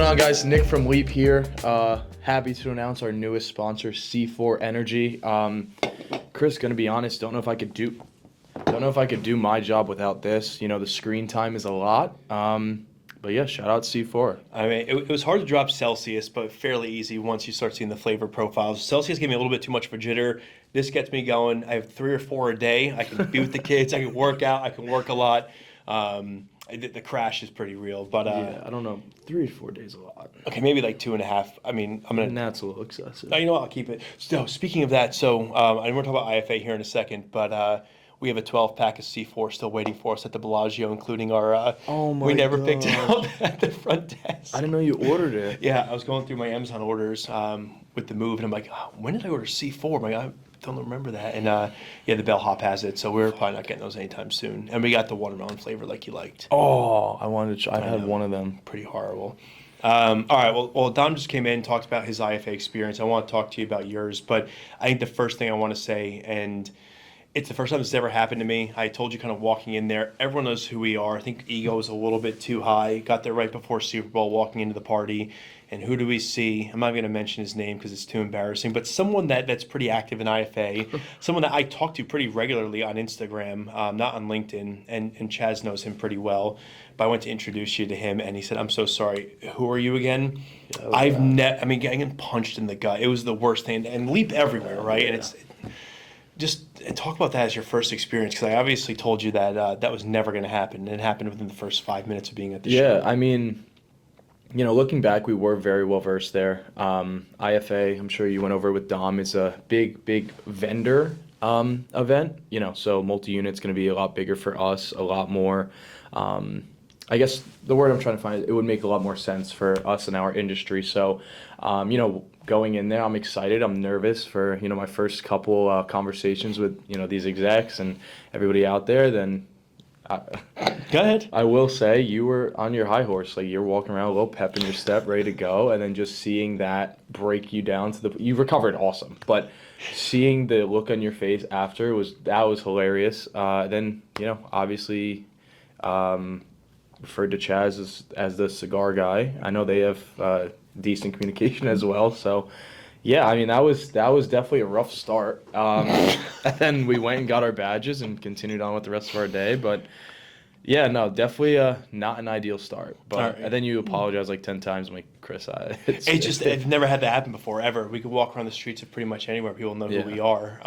on, guys? Nick from Leap here. Happy to announce our newest sponsor, C4 Energy. Chris, gonna be honest, don't know if I could do my job without this. You know, the screen time is a lot. But yeah, shout out C4. I mean, it was hard to drop Celsius, but fairly easy once you start seeing the flavor profiles. Celsius gave me a little bit too much of a jitter. This gets me going. I have 3 or 4 a day. I can be with the kids. I can work out. I can work a lot. The crash is pretty real, but Yeah, I don't know. 3 or 4 days a lot. okay, maybe like 2.5. I mean, I'm gonna. And that's a little excessive. You know what? I'll keep it. So speaking of that, so I want to talk about IFA here in a second, but we have a 12-pack of C4 still waiting for us at the Bellagio, including our. Oh my We never picked it gosh. up at the front desk. I didn't know you ordered it. Yeah, I was going through my Amazon orders with the move, and I'm like, oh, when did I order C4? I'm like, I don't remember that. And yeah, the bellhop has it, so we're probably not getting those anytime soon. And we got the watermelon flavor like you liked. Oh, I wanted to. I had know. one of them. Pretty horrible. All right, well, Dom just came in and talked about his IFA experience. I want to talk to you about yours, but I think the first thing I want to say, and it's the first time this has ever happened to me. I told you kind of walking in there, everyone knows who we are. I think ego is a little bit too high. Got there right before Super Bowl, walking into the party. And who do we see? I'm not going to mention his name because it's too embarrassing, but someone that's pretty active in IFA, someone that I talk to pretty regularly on Instagram, not on LinkedIn, and Chaz knows him pretty well. But I went to introduce you to him, and he said, "I'm so sorry. Who are you again?" I mean, getting punched in the gut. It was the worst thing. And Leap everywhere, right? Yeah. And it's just talk about that as your first experience, because I obviously told you that that was never going to happen. It happened within the first 5 minutes of being at the show. Yeah, I mean, you know, looking back, we were very well versed there. IFA, I'm sure you went over it with Dom, is a big vendor event. You know, so multi-unit's going to be a lot bigger for us, a lot more. I guess the word I'm trying to find, it would make a lot more sense for us in our industry. So, you know, going in there, I'm excited. I'm nervous for, you know, my first couple conversations with, you know, these execs and everybody out there. Then Go ahead. I will say you were on your high horse. Like, you're walking around a little pep in your step, ready to go. And then just seeing that break you down to you recovered awesome. But seeing the look on your face after that was hilarious. Then, you know, obviously, referred to Chaz as the cigar guy. I know they have decent communication as well. So, yeah, I mean, that was definitely a rough start. And then we went and got our badges and continued on with the rest of our day. But, yeah, no, definitely not an ideal start. But All right. And then you apologize like 10 times. I'm like, Chris, It's never had that happen before, ever. We could walk around the streets of pretty much anywhere. People know Yeah. who we are.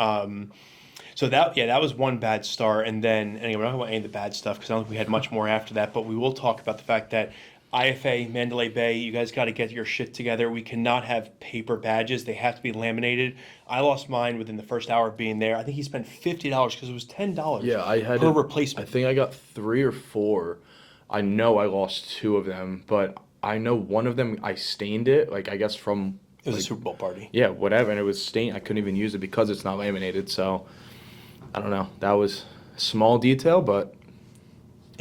So that was one bad start. And then, anyway, we're not going to any of the bad stuff because I don't think we had much more after that. But we will talk about the fact that IFA, Mandalay Bay, you guys got to get your shit together. We cannot have paper badges. They have to be laminated. I lost mine within the first hour of being there. I think he spent $50 because it was $10 Yeah, I had per replacement. I think I got 3 or 4. I know I lost 2 of them, but I know one of them I stained it, like I guess from It was a Super Bowl party. yeah, whatever, and it was stained. I couldn't even use it because it's not laminated. So I don't know. That was a small detail, but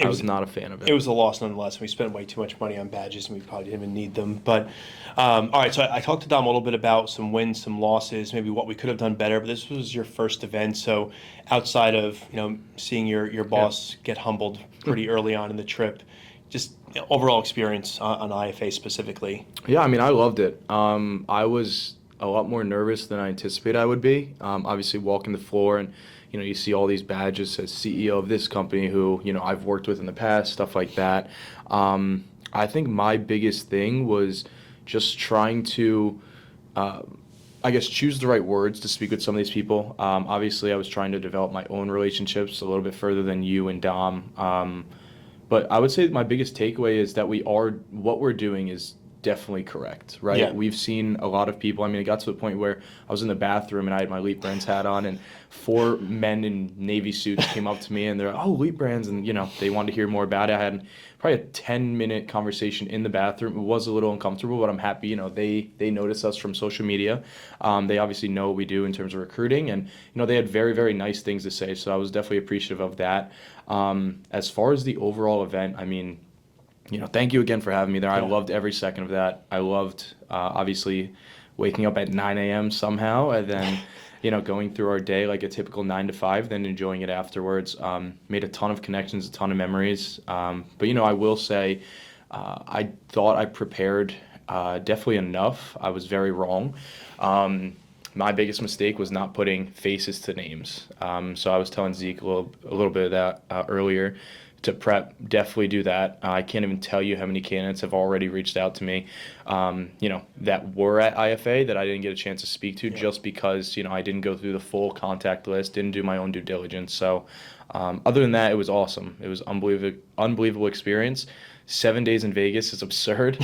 I was not a fan of it. It was a loss nonetheless. We spent way too much money on badges, and we probably didn't even need them. But all right, so I talked to Dom a little bit about some wins, some losses, maybe what we could have done better. But this was your first event, so outside of seeing your boss get humbled pretty early on in the trip, just overall experience on IFA specifically. Yeah, I mean, I loved it. I was a lot more nervous than I anticipated I would be. Obviously, walking the floor and you see all these badges as CEO of this company who I've worked with in the past, stuff like that. I think my biggest thing was just trying to, I guess, choose the right words to speak with some of these people. Obviously, I was trying to develop my own relationships a little bit further than you and Dom. But I would say my biggest takeaway is that what we're doing is definitely correct, right? Yeah. We've seen a lot of people. I mean, it got to the point where I was in the bathroom and I had my Leap Brands hat on, and 4 men in Navy suits came up to me and they're like, "Oh, Leap Brands," and they wanted to hear more about it. I had probably a 10-minute conversation in the bathroom. It was a little uncomfortable, but I'm happy. They noticed us from social media. They obviously know what we do in terms of recruiting, and they had very, very nice things to say. So I was definitely appreciative of that. As far as the overall event, I mean, thank you again for having me there. I loved every second of that. I loved, obviously, waking up at 9 a.m. somehow and then, going through our day like a typical 9 to 5, then enjoying it afterwards. Made a ton of connections, a ton of memories. But, I will say, I thought I prepared definitely enough. I was very wrong. My biggest mistake was not putting faces to names. So I was telling Zeke a little bit of that earlier to prep. Definitely do that. I can't even tell you how many candidates have already reached out to me, that were at IFA that I didn't get a chance to speak to just because, I didn't go through the full contact list, didn't do my own due diligence. So other than that, it was awesome. It was unbelievable experience. 7 days in Vegas is absurd.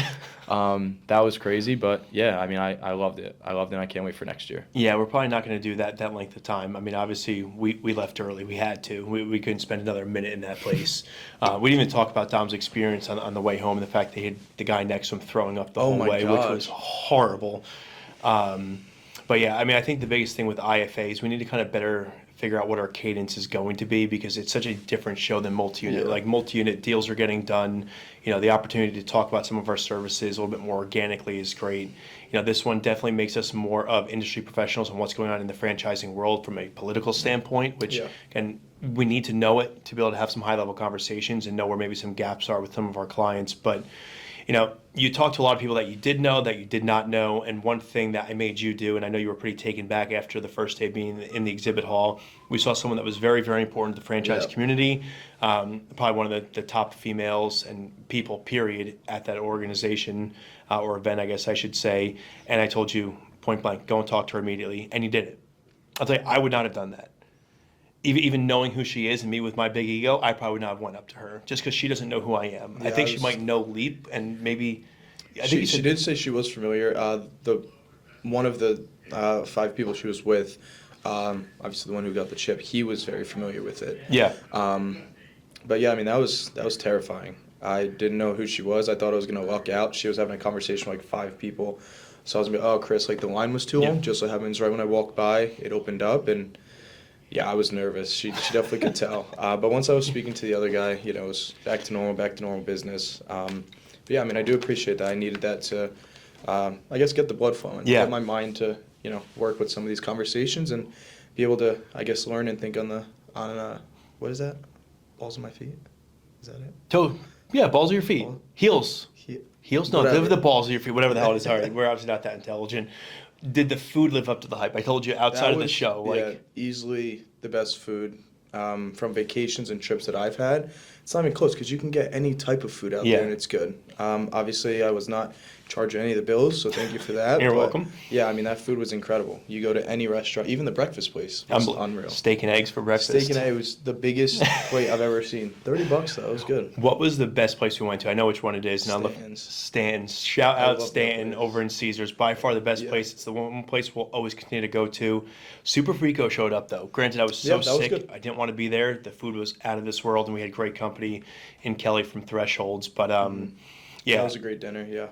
That was crazy, but yeah, I mean, I loved it. I loved it, and I can't wait for next year. Yeah, we're probably not going to do that length of time. I mean, obviously, we left early. We had to. We couldn't spend another minute in that place. We didn't even talk about Dom's experience on the way home and the fact that he had the guy next to him throwing up the Oh whole my way, which gosh. was horrible. But yeah, I mean, I think the biggest thing with IFA is we need to kind of better figure out what our cadence is going to be because it's such a different show than multi-unit. Yeah. Like multi-unit deals are getting done. The opportunity to talk about some of our services a little bit more organically is great. This one definitely makes us more of industry professionals and what's going on in the franchising world from a political standpoint, which again, we need to know it to be able to have some high-level conversations and know where maybe some gaps are with some of our clients. But you talked to a lot of people that you did know, that you did not know, and one thing that I made you do, and I know you were pretty taken back after the first day being in the exhibit hall, we saw someone that was very, very important to the franchise community, probably one of the top females and people, period, at that organization or event, I guess I should say, and I told you, point blank, go and talk to her immediately, and you did it. I'll tell you, I would not have done that. Even knowing who she is and me with my big ego, I probably would not have went up to her just because she doesn't know who I am. Yeah, I think she might know Leap and maybe. I think She, you she said, did say she was familiar. The one of the 5 people she was with, obviously the one who got the chip, he was very familiar with it. Yeah. But yeah, I mean that was terrifying. I didn't know who she was. I thought I was gonna luck out. She was having a conversation with like 5 people, so I was gonna be, oh Chris, like the line was too long. Just so happens right when I walked by, it opened up and. Yeah, I was nervous. She definitely could tell. But once I was speaking to the other guy, it was back to normal business. But yeah, I mean, I do appreciate that. I needed that to, I guess, get the blood flowing, get my mind to, work with some of these conversations and be able to, I guess, learn and think on what is that? Balls on my feet? Is that it? Yeah, balls of your feet. Heels. Heels? No, Whatever. the balls of your feet, whatever the hell it is. Sorry, we're obviously not that intelligent. Did the food live up to the hype? I told you outside of the show. Yeah, easily the best food from vacations and trips that I've had. It's not even close because you can get any type of food out there and it's good. Obviously, I was not charging any of the bills, so thank you for that. You're welcome. Yeah, I mean, that food was incredible. You go to any restaurant, even the breakfast place was unreal. Steak and eggs for breakfast. Steak and eggs was the biggest plate I've ever seen. $30 though, it was good. What was the best place we went to? I know which one it is. Stan's. Shout out Stanton over in Caesars. By far the best place. It's the one place we'll always continue to go to. Super Frico showed up though. Granted, I was so sick. I didn't want to be there. The food was out of this world, and we had great company in Kelly from Thresholds. But yeah, that was a great dinner. Yeah.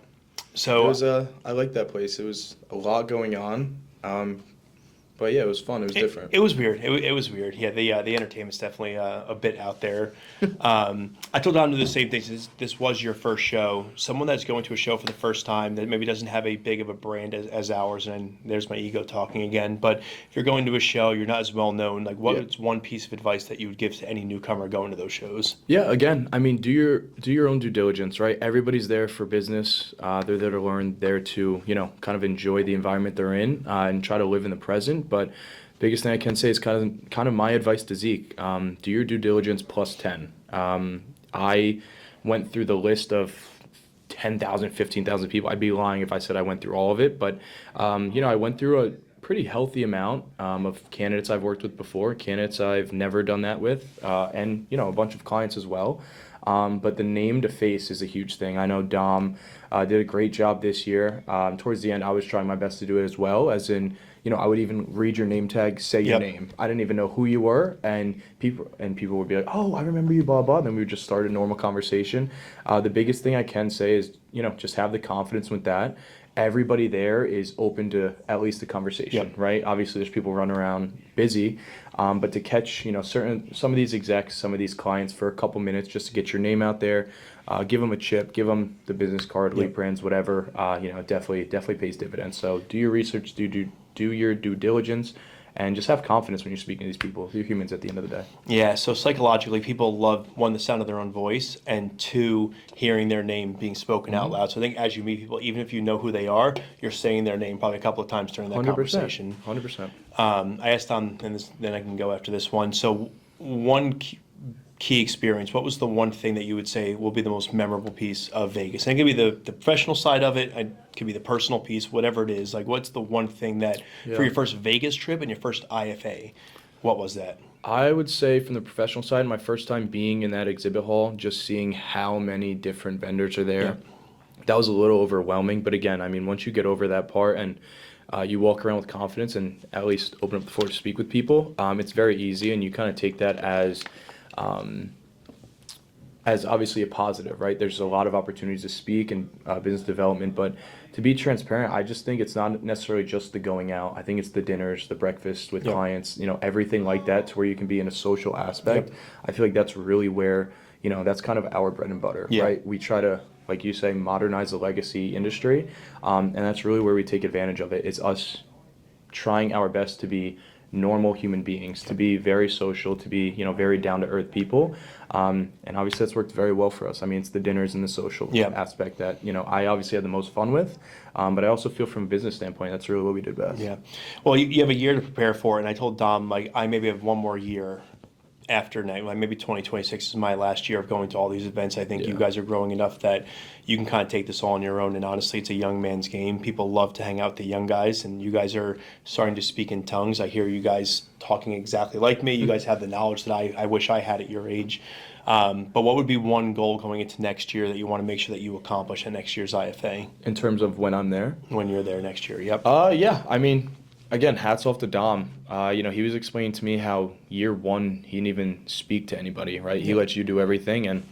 So it was I liked that place. It was a lot going on. But yeah, it was fun. It was different. It was weird. It was weird. Yeah, the entertainment's definitely a bit out there. I told Dom to do the same thing. Since this was your first show, someone that's going to a show for the first time that maybe doesn't have a big of a brand as ours, and there's my ego talking again. But if you're going to a show, you're not as well known. Like, what's one piece of advice that you would give to any newcomer going to those shows? Yeah, again, I mean, do your own due diligence, right? Everybody's there for business. They're there to learn, there to kind of enjoy the environment they're in and try to live in the present. But biggest thing I can say is kind of my advice to Zeke. Do your due diligence plus 10. I went through the list of 10,000, 15,000 people. I'd be lying if I said I went through all of it. But, I went through a pretty healthy amount of candidates I've worked with before, candidates I've never done that with, and, a bunch of clients as well. But the name to face is a huge thing. I know Dom did a great job this year. Towards the end, I was trying my best to do it as well, as in, I would even read your name tag, say your name. I didn't even know who you were, and people would be like, "Oh, I remember you, blah blah." Then we would just start a normal conversation. The biggest thing I can say is, just have the confidence with that. Everybody there is open to at least a conversation, right? Obviously, there's people running around busy, but to catch, some of these execs, some of these clients for a couple minutes just to get your name out there, give them a chip, give them the business card, Leap brands, whatever. Definitely pays dividends. So do your research, do your due diligence, and just have confidence when you're speaking to these people. You're humans at the end of the day. Yeah, so psychologically, people love, one, the sound of their own voice, and two, hearing their name being spoken out loud. So I think as you meet people, even if you know who they are, you're saying their name probably a couple of times during that 100%. conversation. 100%. I asked Tom, and then I can go after this one. So one key experience, what was the one thing that you would say will be the most memorable piece of Vegas? And it could be the professional side of it, it could be the personal piece, whatever it is. Like, what's the one thing that, for your first Vegas trip and your first IFA, what was that? I would say from the professional side, my first time being in that exhibit hall, just seeing how many different vendors are there, that was a little overwhelming. But again, I mean, once you get over that part and you walk around with confidence and at least open up the floor to speak with people, it's very easy, and you kind of take that as obviously a positive, right? There's a lot of opportunities to speak and business development, but to be transparent, I just think it's not necessarily just the going out. I think it's the dinners, the breakfast with clients, everything like that, to where you can be in a social aspect. I feel like that's really where, that's kind of our bread and butter, right? We try to, like you say, modernize the legacy industry, and that's really where we take advantage of it. It's us trying our best to be normal human beings, to be very social, to be, very down-to-earth people. And obviously that's worked very well for us. I mean, it's the dinners and the social aspect that, I obviously had the most fun with. But I also feel from a business standpoint, that's really what we did best. Yeah. Well, you have a year to prepare for it. And I told Dom, like, I maybe have one more year after night, like maybe 2026 is my last year of going to all these events. I think you guys are growing enough that you can kind of take this all on your own. And honestly, it's a young man's game. People love to hang out with the young guys, and you guys are starting to speak in tongues. I hear you guys talking exactly like me. You guys have the knowledge that I wish I had at your age. But what would be one goal going into next year that you want to make sure that you accomplish at next year's IFA? In terms of when I'm there? When you're there next year, Yeah, I mean, again, hats off to Dom. He was explaining to me how year one, he didn't even speak to anybody, right? He lets you do everything, and,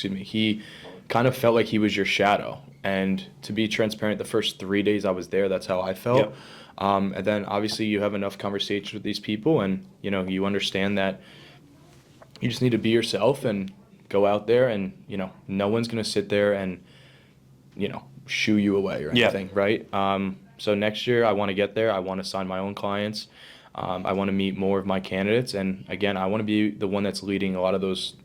he kind of felt like he was your shadow. And to be transparent, the first 3 days I was there, that's how I felt. And then obviously you have enough conversations with these people, and, you understand that you just need to be yourself and go out there, and, no one's going to sit there and, shoo you away or anything, right? So next year, I want to get there. I want to sign my own clients. I want to meet more of my candidates. And again, I want to be the one that's leading a lot of those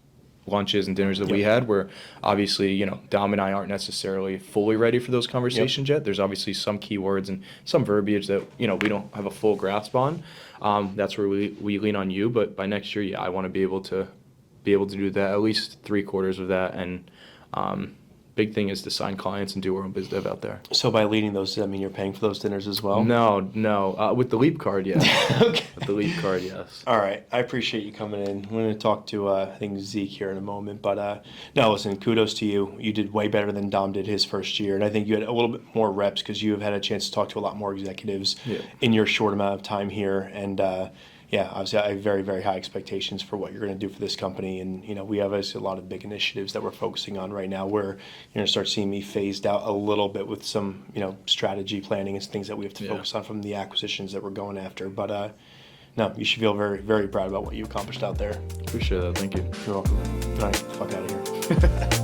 lunches and dinners that we had, where obviously, Dom and I aren't necessarily fully ready for those conversations yet. There's obviously some keywords and some verbiage that, we don't have a full grasp on. That's where we lean on you. But by next year, I want to be able to do that, at least 3/4 of that. And big thing is to sign clients and do our own biz dev out there. So by leading those, does that mean you're paying for those dinners as well? No. With the Leap card, yes. Okay. With the Leap card, yes. All right. I appreciate you coming in. I'm going to talk to, I think, Zeke here in a moment. But no, listen, kudos to you. You did way better than Dom did his first year. And I think you had a little bit more reps because you have had a chance to talk to a lot more executives in your short amount of time here. And obviously I have very, very high expectations for what you're going to do for this company. And, we have a lot of big initiatives that we're focusing on right now where you're going to start seeing me phased out a little bit with some, strategy planning and things that we have to focus on from the acquisitions that we're going after. But no, you should feel very, very proud about what you accomplished out there. Appreciate that. Thank you. You're welcome. All right, fuck out of here.